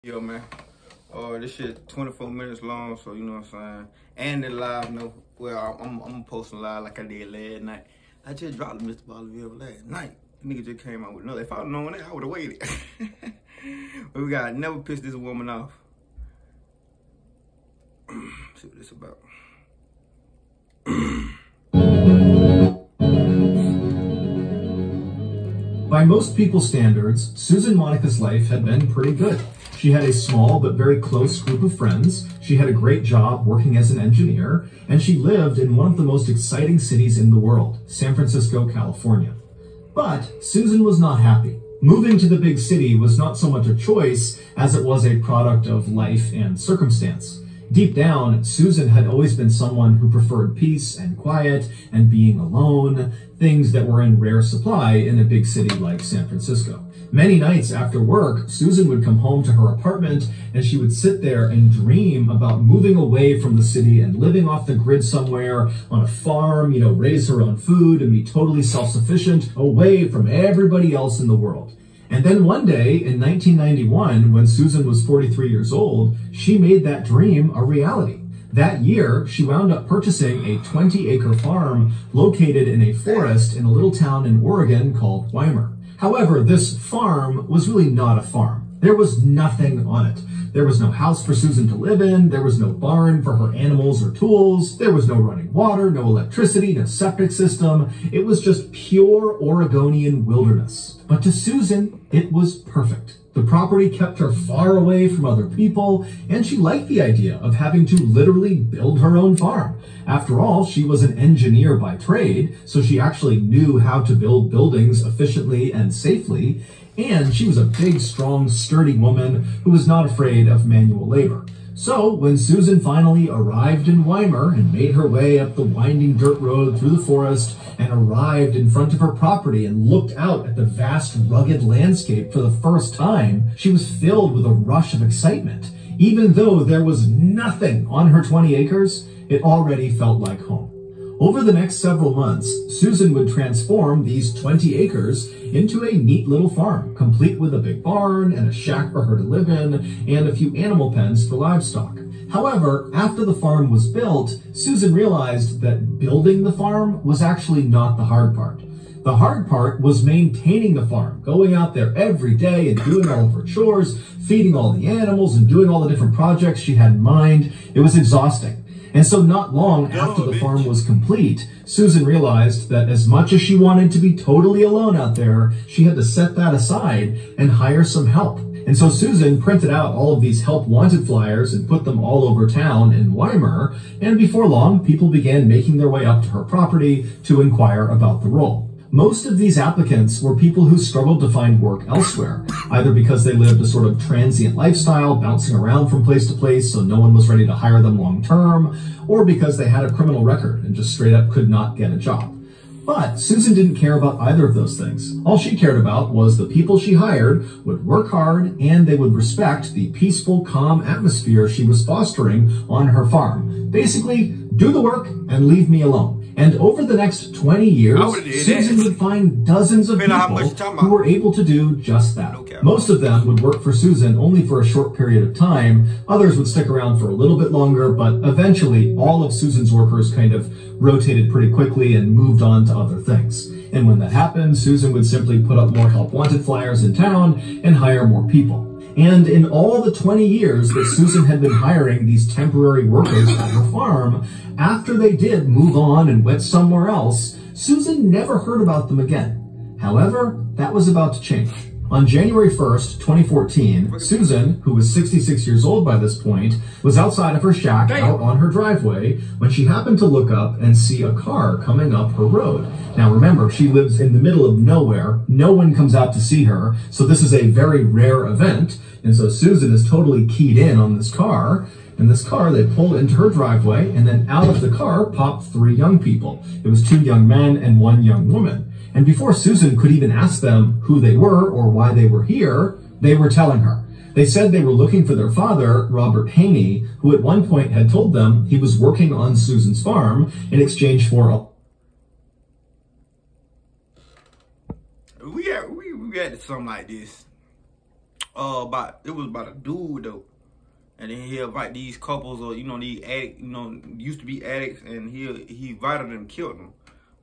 Yo, man. This shit 24 minutes long, so you know what I'm saying. And it live, no. Well, I'm posting live like I did last night. I just dropped Mr. Ballerville last night. Nigga just came out with another. If I'd known that, I would have waited. But we gotta never piss this woman off. See what this about. By most people's standards, Susan Monica's life had been pretty good. She had a small but very close group of friends, she had a great job working as an engineer, and she lived in one of the most exciting cities in the world, San Francisco, California. But Susan was not happy. Moving to the big city was not so much a choice as it was a product of life and circumstance. Deep down, Susan had always been someone who preferred peace and quiet and being alone, things that were in rare supply in a big city like San Francisco. Many nights after work, Susan would come home to her apartment and she would sit there and dream about moving away from the city and living off the grid somewhere on a farm, raise her own food and be totally self-sufficient, away from everybody else in the world. And then one day in 1991, when Susan was 43 years old, she made that dream a reality. That year, she wound up purchasing a 20-acre farm located in a forest in a little town in Oregon called Weimar. However, this farm was really not a farm. There was nothing on it. There was no house for Susan to live in. There was no barn for her animals or tools. There was no running water, no electricity, no septic system. It was just pure Oregonian wilderness. But to Susan, it was perfect. The property kept her far away from other people, and she liked the idea of having to literally build her own farm. After all, she was an engineer by trade, so she actually knew how to build buildings efficiently and safely, and she was a big, strong, sturdy woman who was not afraid of manual labor. So when Susan finally arrived in Weimar and made her way up the winding dirt road through the forest and arrived in front of her property and looked out at the vast, rugged landscape for the first time, she was filled with a rush of excitement. Even though there was nothing on her 20 acres, it already felt like home. Over the next several months, Susan would transform these 20 acres into a neat little farm, complete with a big barn and a shack for her to live in and a few animal pens for livestock. However, after the farm was built, Susan realized that building the farm was actually not the hard part. The hard part was maintaining the farm, going out there every day and doing all of her chores, feeding all the animals and doing all the different projects she had in mind. It was exhausting. And so not long after the farm was complete, Susan realized that as much as she wanted to be totally alone out there, she had to set that aside and hire some help. And so Susan printed out all of these help wanted flyers and put them all over town in Weimar, and before long, people began making their way up to her property to inquire about the role. Most of these applicants were people who struggled to find work elsewhere, either because they lived a sort of transient lifestyle, bouncing around from place to place so no one was ready to hire them long term, or because they had a criminal record and just straight up could not get a job. But Susan didn't care about either of those things. All she cared about was the people she hired would work hard and they would respect the peaceful, calm atmosphere she was fostering on her farm. Basically, do the work and leave me alone. And over the next 20 years, Susan would find dozens of people who were able to do just that. Most of them would work for Susan only for a short period of time. Others would stick around for a little bit longer, but eventually all of Susan's workers kind of rotated pretty quickly and moved on to other things. And when that happened, Susan would simply put up more help wanted flyers in town and hire more people. And in all the 20 years that Susan had been hiring these temporary workers at her farm, after they did move on and went somewhere else, Susan never heard about them again. However, that was about to change. On January 1st, 2014, Susan, who was 66 years old by this point, was outside of her shack out on her driveway when she happened to look up and see a car coming up her road. Now remember, she lives in the middle of nowhere. No one comes out to see her, so this is a very rare event. And so Susan is totally keyed in on this car. And this car, they pulled into her driveway, and then out of the car popped 3 young people. It was 2 young men and 1 young woman. And before Susan could even ask them who they were or why they were here, they were telling her. They said they were looking for their father, Robert Haney, who at one point had told them he was working on Susan's farm in exchange for a... We had something like this. It was about a dude though. And then he invite these couples or, you know, these addicts, you know, used to be addicts, and he invited them and killed them.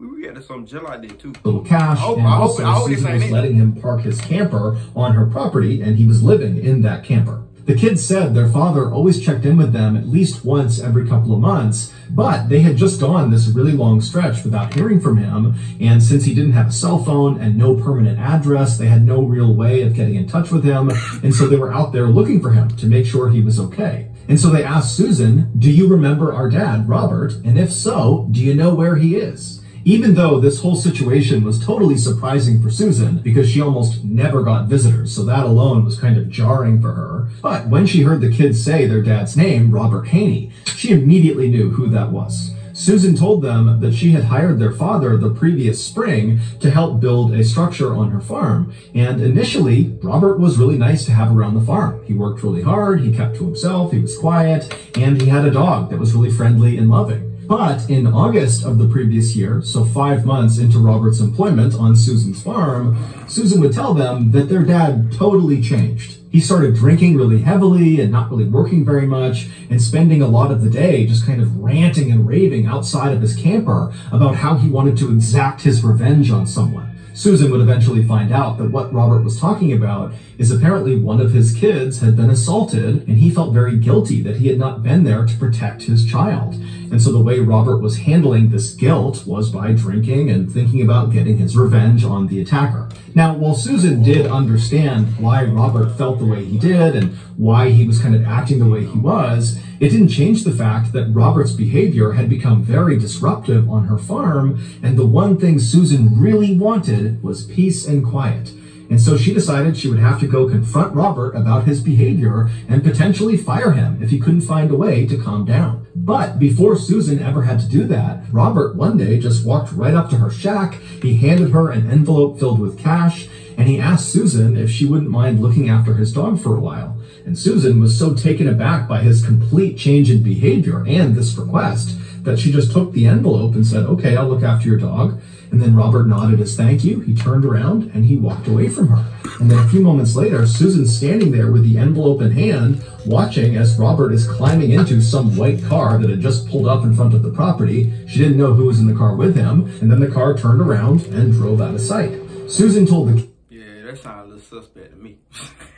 We had some jail out there too. Little cash, and also Susan was letting him park his camper on her property, and he was living in that camper. The kids said their father always checked in with them at least once every couple of months, but they had just gone this really long stretch without hearing from him, and since he didn't have a cell phone and no permanent address, they had no real way of getting in touch with him, and so they were out there looking for him to make sure he was okay. And so they asked Susan, "Do you remember our dad, Robert? And if so, do you know where he is?" Even though this whole situation was totally surprising for Susan because she almost never got visitors, so that alone was kind of jarring for her. But when she heard the kids say their dad's name, Robert Haney, she immediately knew who that was. Susan told them that she had hired their father the previous spring to help build a structure on her farm. And initially, Robert was really nice to have around the farm. He worked really hard, he kept to himself, he was quiet, and he had a dog that was really friendly and loving. But in August of the previous year, so 5 months into Robert's employment on Susan's farm, Susan would tell them that their dad totally changed. He started drinking really heavily and not really working very much, and spending a lot of the day just kind of ranting and raving outside of his camper about how he wanted to exact his revenge on someone. Susan would eventually find out that what Robert was talking about is apparently one of his kids had been assaulted, and he felt very guilty that he had not been there to protect his child. And so the way Robert was handling this guilt was by drinking and thinking about getting his revenge on the attacker. Now, while Susan did understand why Robert felt the way he did and why he was kind of acting the way he was, it didn't change the fact that Robert's behavior had become very disruptive on her farm, and the one thing Susan really wanted was peace and quiet. And so she decided she would have to go confront Robert about his behavior and potentially fire him if he couldn't find a way to calm down. But before Susan ever had to do that, Robert one day just walked right up to her shack. He handed her an envelope filled with cash, and he asked Susan if she wouldn't mind looking after his dog for a while. And Susan was so taken aback by his complete change in behavior and this request that she just took the envelope and said, "Okay, I'll look after your dog." And then Robert nodded his thank you. He turned around and he walked away from her. And then a few moments later, Susan's standing there with the envelope in hand, watching as Robert is climbing into some white car that had just pulled up in front of the property. She didn't know who was in the car with him. And then the car turned around and drove out of sight. Susan told the that sounds a little suspect to me.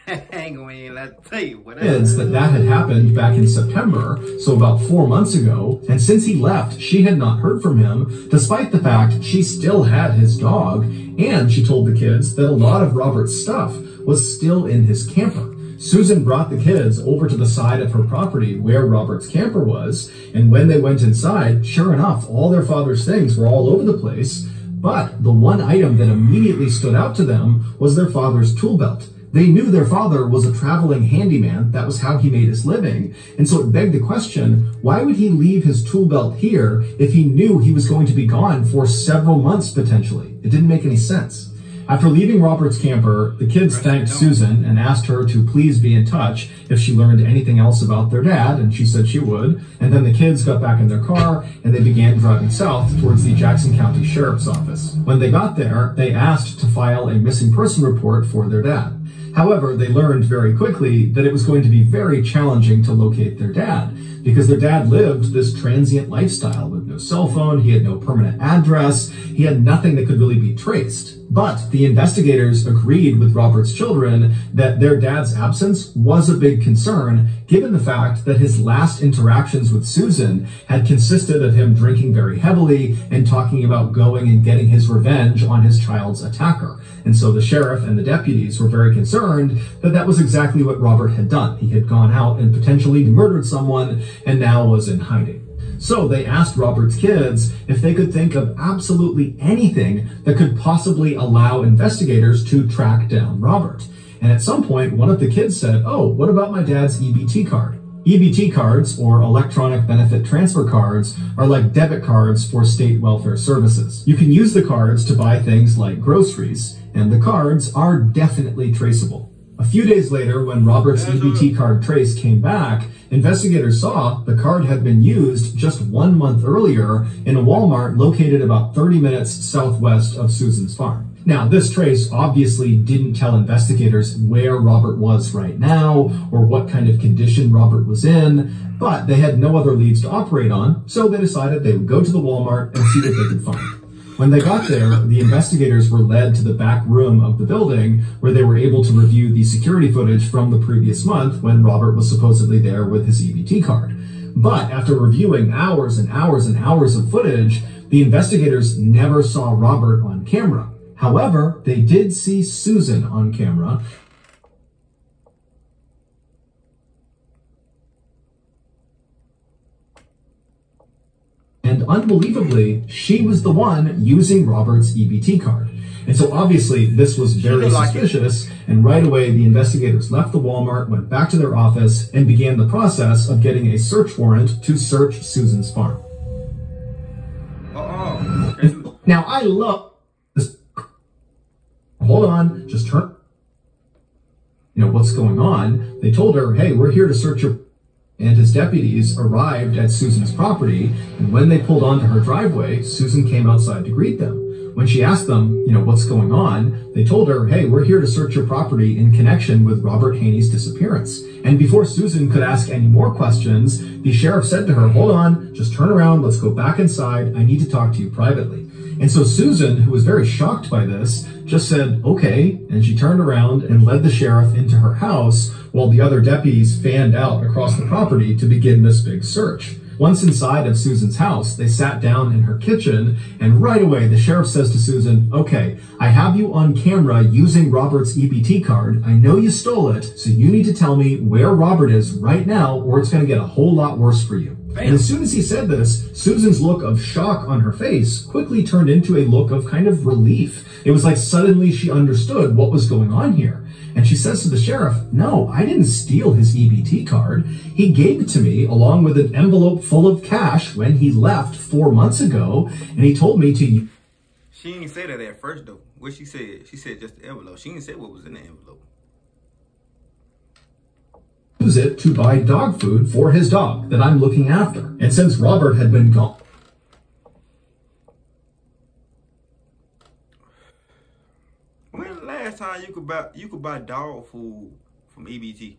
I ain't gonna let tell you what kids that had happened back in September, so about 4 months ago, and since he left, she had not heard from him, despite the fact she still had his dog, and she told the kids that a lot of Robert's stuff was still in his camper. Susan brought the kids over to the side of her property where Robert's camper was, and when they went inside, sure enough, all their father's things were all over the place. But the one item that immediately stood out to them was their father's tool belt. They knew their father was a traveling handyman. That was how he made his living. And so it begged the question, why would he leave his tool belt here if he knew he was going to be gone for several months potentially? It didn't make any sense. After leaving Robert's camper, the kids thanked Susan and asked her to please be in touch if she learned anything else about their dad, and she said she would. And then the kids got back in their car and they began driving south towards the Jackson County Sheriff's Office. When they got there, they asked to file a missing person report for their dad. However, they learned very quickly that it was going to be very challenging to locate their dad because their dad lived this transient lifestyle with no cell phone, he had no permanent address, he had nothing that could really be traced. But the investigators agreed with Robert's children that their dad's absence was a big concern, given the fact that his last interactions with Susan had consisted of him drinking very heavily and talking about going and getting his revenge on his child's attacker. And so the sheriff and the deputies were very concerned that that was exactly what Robert had done. He had gone out and potentially murdered someone and now was in hiding. So they asked Robert's kids if they could think of absolutely anything that could possibly allow investigators to track down Robert. And at some point, one of the kids said, "Oh, what about my dad's EBT card?" EBT cards, or electronic benefit transfer cards, are like debit cards for state welfare services. You can use the cards to buy things like groceries, and the cards are definitely traceable. A few days later, when Robert's EBT card trace came back, investigators saw the card had been used just 1 month earlier in a Walmart located about 30 minutes southwest of Susan's farm. Now, this trace obviously didn't tell investigators where Robert was right now or what kind of condition Robert was in, but they had no other leads to operate on, so they decided they would go to the Walmart and see what they could find. When they got there, the investigators were led to the back room of the building where they were able to review the security footage from the previous month when Robert was supposedly there with his EBT card. But after reviewing hours and hours and hours of footage, the investigators never saw Robert on camera. However, they did see Susan on camera. And unbelievably, she was the one using Robert's EBT card. And so obviously this was very suspicious, and right away the investigators left the Walmart, went back to their office, and began the process of getting a search warrant to search Susan's farm. Okay. Now I love this. Hold on, just turn. You know, what's going on? They told her, hey, we're here to search your... And his deputies arrived at Susan's property, and when they pulled onto her driveway, Susan came outside to greet them. When she asked them, you know, what's going on, they told her, hey, we're here to search your property in connection with Robert Haney's disappearance. And before Susan could ask any more questions, the sheriff said to her, hold on, just turn around, let's go back inside, I need to talk to you privately. And so Susan, who was very shocked by this, just said, okay, and she turned around and led the sheriff into her house while the other deputies fanned out across the property to begin this big search. Once inside of Susan's house, they sat down in her kitchen, and right away the sheriff says to Susan, okay, I have you on camera using Robert's EBT card. I know you stole it, so you need to tell me where Robert is right now, or it's going to get a whole lot worse for you. Bam. And as soon as he said this, Susan's look of shock on her face quickly turned into a look of kind of relief. It was like suddenly she understood what was going on here. And she says to the sheriff, no, I didn't steal his EBT card. He gave it to me along with an envelope full of cash when he left 4 months ago, and he told me to... She didn't say that at first, though. What she said? She said just the envelope. She didn't say what was in the envelope. Use it to buy dog food for his dog that I'm looking after. And since Robert had been gone... When the last time you could buy dog food from EBT?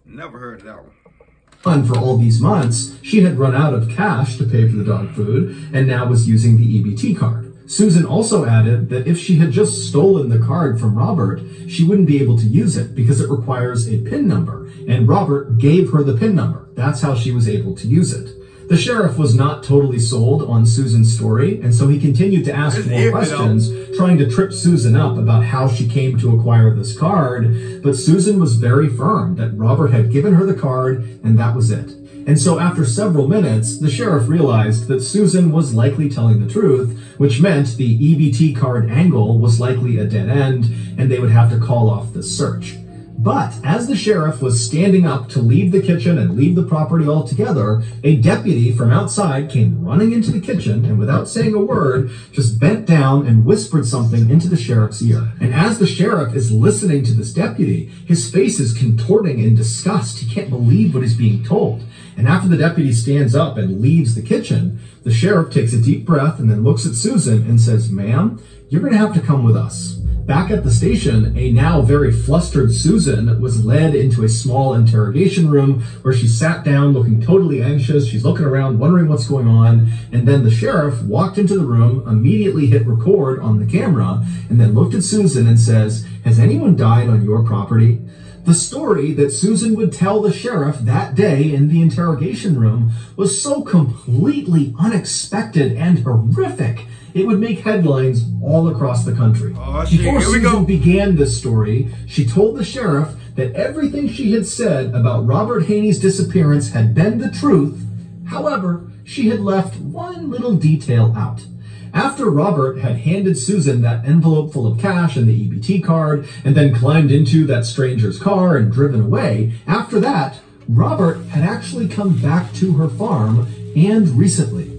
Never heard of that one. For all these months, she had run out of cash to pay for the dog food and now was using the EBT card. Susan also added that if she had just stolen the card from Robert, she wouldn't be able to use it because it requires a PIN number, and Robert gave her the PIN number. That's how she was able to use it. The sheriff was not totally sold on Susan's story, and so he continued to ask more questions, trying to trip Susan up about how she came to acquire this card, but Susan was very firm that Robert had given her the card, and that was it. And so after several minutes, the sheriff realized that Susan was likely telling the truth, which meant the EBT card angle was likely a dead end, and they would have to call off the search. But as the sheriff was standing up to leave the kitchen and leave the property altogether, a deputy from outside came running into the kitchen and without saying a word, just bent down and whispered something into the sheriff's ear. And as the sheriff is listening to this deputy, his face is contorting in disgust. He can't believe what is being told. And after the deputy stands up and leaves the kitchen, the sheriff takes a deep breath and then looks at Susan and says, ma'am, you're going to have to come with us. Back at the station, a now very flustered Susan was led into a small interrogation room where she sat down looking totally anxious. She's looking around, wondering what's going on. And then the sheriff walked into the room, immediately hit record on the camera, and then looked at Susan and says, has anyone died on your property? The story that Susan would tell the sheriff that day in the interrogation room was so completely unexpected and horrific, it would make headlines all across the country. Before Susan began this story, she told the sheriff that everything she had said about Robert Haney's disappearance had been the truth. However, she had left one little detail out. After Robert had handed Susan that envelope full of cash and the EBT card, and then climbed into that stranger's car and driven away, after that, Robert had actually come back to her farm, and recently.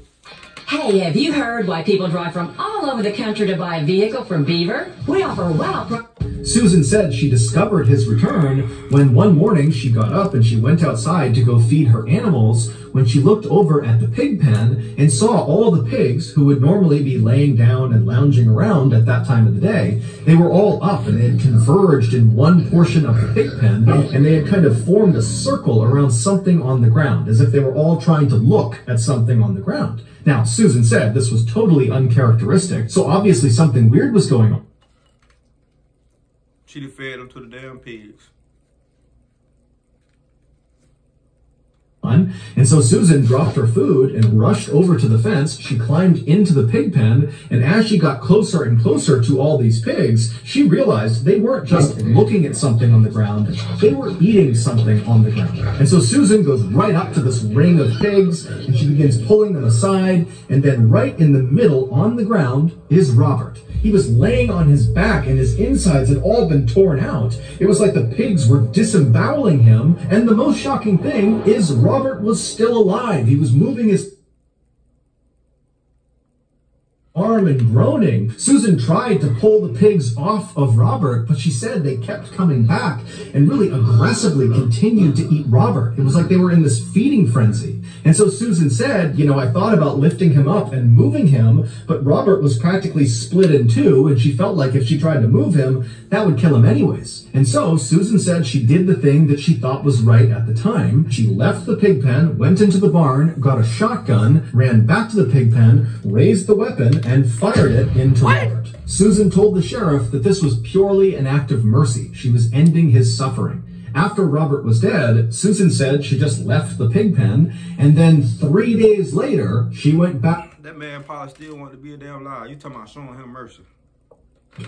Hey, have you heard why people drive from all over the country to buy a vehicle from Beaver? We offer wow. Susan said she discovered his return when one morning she got up and she went outside to go feed her animals when she looked over at the pig pen and saw all the pigs who would normally be laying down and lounging around at that time of the day. They were all up and they had converged in one portion of the pig pen, and they had kind of formed a circle around something on the ground, as if they were all trying to look at something on the ground. Now, Susan said this was totally uncharacteristic, so obviously something weird was going on. She fed them to the damn pigs. And so Susan dropped her food and rushed over to the fence. She climbed into the pig pen, and as she got closer and closer to all these pigs, she realized they weren't just looking at something on the ground, they were eating something on the ground. And so Susan goes right up to this ring of pigs, and she begins pulling them aside, and then right in the middle on the ground is Robert. He was laying on his back and his insides had all been torn out. It was like the pigs were disemboweling him, and the most shocking thing is Robert was still alive. He was moving his arm and groaning. Susan tried to pull the pigs off of Robert, but she said they kept coming back and really aggressively continued to eat Robert. It was like they were in this feeding frenzy. And so Susan said, you know, I thought about lifting him up and moving him, but Robert was practically split in two, and she felt like if she tried to move him, that would kill him anyways. And so Susan said she did the thing that she thought was right at the time. She left the pig pen, went into the barn, got a shotgun, ran back to the pig pen, raised the weapon, and fired it into Robert. Susan told the sheriff that this was purely an act of mercy. She was ending his suffering. After Robert was dead, Susan said she just left the pig pen, and then 3 days later, she went back. That man probably still wanted to be a damn liar. You talking about showing him mercy.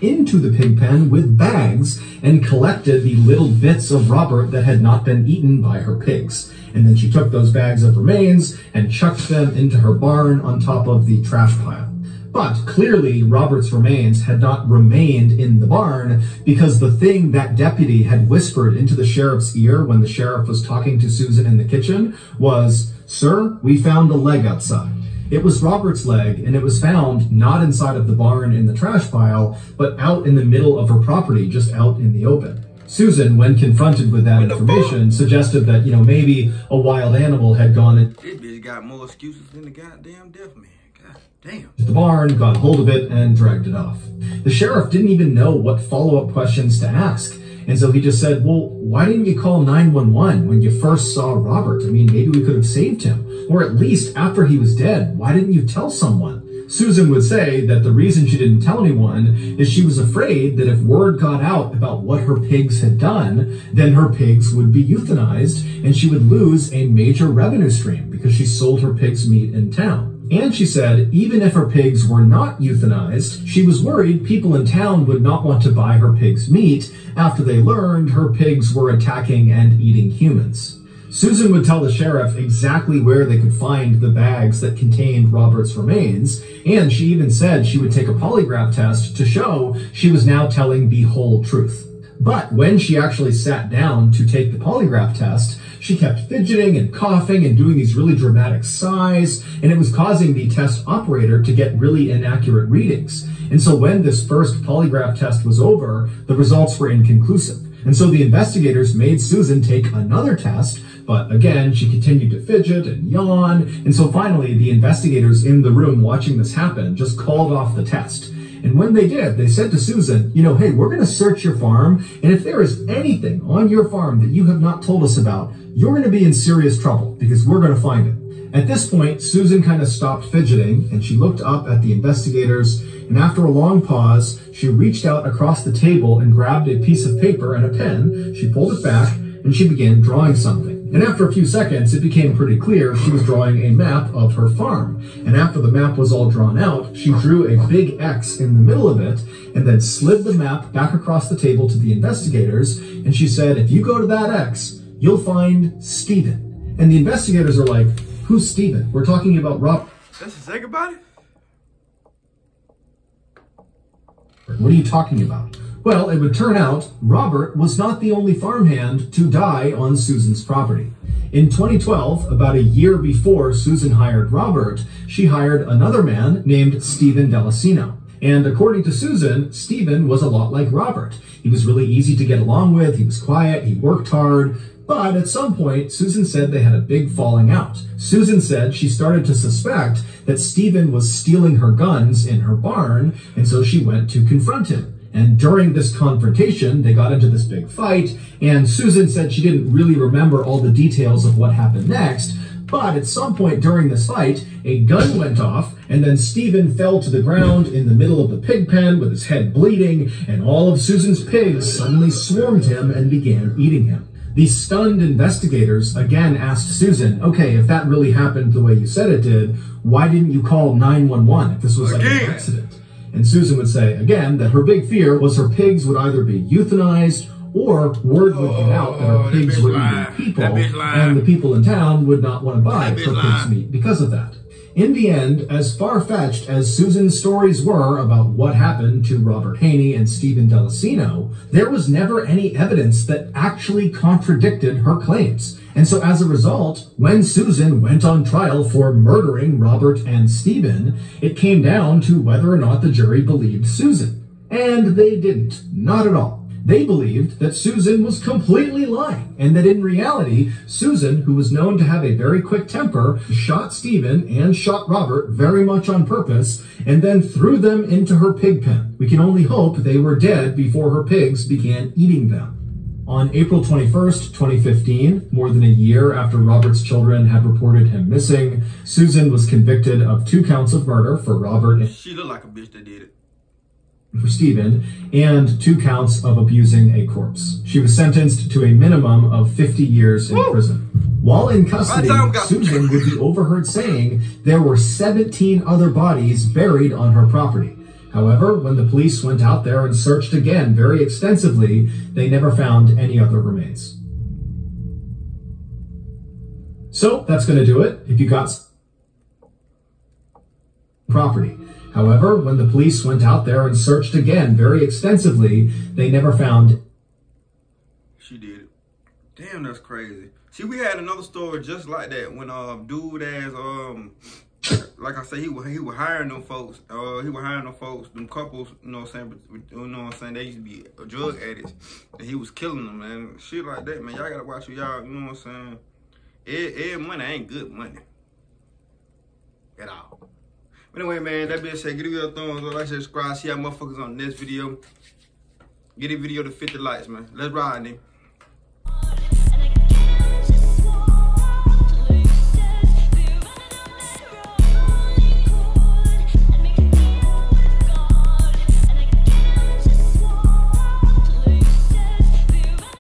Into the pig pen with bags and collected the little bits of Robert that had not been eaten by her pigs. And then she took those bags of remains and chucked them into her barn on top of the trash pile. But clearly, Robert's remains had not remained in the barn, because the thing that deputy had whispered into the sheriff's ear when the sheriff was talking to Susan in the kitchen was, "Sir, we found a leg outside." It was Robert's leg, and it was found not inside of the barn in the trash pile, but out in the middle of her property, just out in the open. Susan, when confronted with that information, suggested that, maybe a wild animal had gone in. This bitch got more excuses than the goddamn deaf man. Damn. The barn, got hold of it, and dragged it off. The sheriff didn't even know what follow-up questions to ask. And so he just said, well, why didn't you call 911 when you first saw Robert? I mean, maybe we could have saved him. Or at least after he was dead, why didn't you tell someone? Susan would say that the reason she didn't tell anyone is she was afraid that if word got out about what her pigs had done, then her pigs would be euthanized and she would lose a major revenue stream because she sold her pigs' meat in town. And she said even if her pigs were not euthanized, she was worried people in town would not want to buy her pigs' meat after they learned her pigs were attacking and eating humans. Susan would tell the sheriff exactly where they could find the bags that contained Robert's remains, and she even said she would take a polygraph test to show she was now telling the whole truth. But when she actually sat down to take the polygraph test, she kept fidgeting and coughing and doing these really dramatic sighs, and it was causing the test operator to get really inaccurate readings. And so when this first polygraph test was over, the results were inconclusive. And so the investigators made Susan take another test, but again, she continued to fidget and yawn. And so finally, the investigators in the room watching this happen just called off the test. And when they did, they said to Susan, hey, we're going to search your farm. And if there is anything on your farm that you have not told us about, you're going to be in serious trouble because we're going to find it. At this point, Susan kind of stopped fidgeting and she looked up at the investigators. And after a long pause, she reached out across the table and grabbed a piece of paper and a pen. She pulled it back and she began drawing something. And after a few seconds, it became pretty clear she was drawing a map of her farm. And after the map was all drawn out, she drew a big X in the middle of it and then slid the map back across the table to the investigators. And she said, if you go to that X, you'll find Stephen. And the investigators are like, who's Stephen? We're talking about Rob. That's the second body? What are you talking about? Well, it would turn out Robert was not the only farmhand to die on Susan's property. In 2012, about a year before Susan hired Robert, she hired another man named Stephen Delacino. And according to Susan, Stephen was a lot like Robert. He was really easy to get along with, he was quiet, he worked hard, but at some point, Susan said they had a big falling out. Susan said she started to suspect that Stephen was stealing her guns in her barn, and so she went to confront him. And during this confrontation, they got into this big fight, and Susan said she didn't really remember all the details of what happened next, but at some point during this fight, a gun went off, and then Stephen fell to the ground in the middle of the pig pen with his head bleeding, and all of Susan's pigs suddenly swarmed him and began eating him. The stunned investigators again asked Susan, okay, if that really happened the way you said it did, why didn't you call 911 if this was like an accident? And Susan would say, again, that her big fear was her pigs would either be euthanized or word would get out that her pigs were eating people, and the people in town would not want to buy her pig's meat because of that. In the end, as far-fetched as Susan's stories were about what happened to Robert Haney and Stephen Delacino, there was never any evidence that actually contradicted her claims. And so as a result, when Susan went on trial for murdering Robert and Stephen, it came down to whether or not the jury believed Susan. And they didn't. Not at all. They believed that Susan was completely lying, and that in reality, Susan, who was known to have a very quick temper, shot Stephen and shot Robert very much on purpose, and then threw them into her pig pen. We can only hope they were dead before her pigs began eating them. On April 21st, 2015, more than a year after Robert's children had reported him missing, Susan was convicted of 2 counts of murder for Robert. She looked like a bitch that did it. For Stephen, and 2 counts of abusing a corpse. She was sentenced to a minimum of 50 years in prison. While in custody, Susan would be overheard saying there were 17 other bodies buried on her property. However, when the police went out there and searched again very extensively, they never found any other remains. So that's going to do it. If you got property. However, when the police went out there and searched again very extensively, they never found. She did it. Damn, that's crazy. See, we had another story just like that when dude ass like I said, he was hiring them folks. He was hiring them folks, them couples. You know what I'm saying? You know what I'm saying? They used to be drug addicts, and he was killing them, man. Shit like that, man. Y'all gotta watch who y'all. You know what I'm saying? Every money ain't good money at all. Anyway, man, that being said, give it a thumbs up, like, subscribe, see how motherfuckers on the next video. Get this video to 50 likes, man. Let's ride, nigga.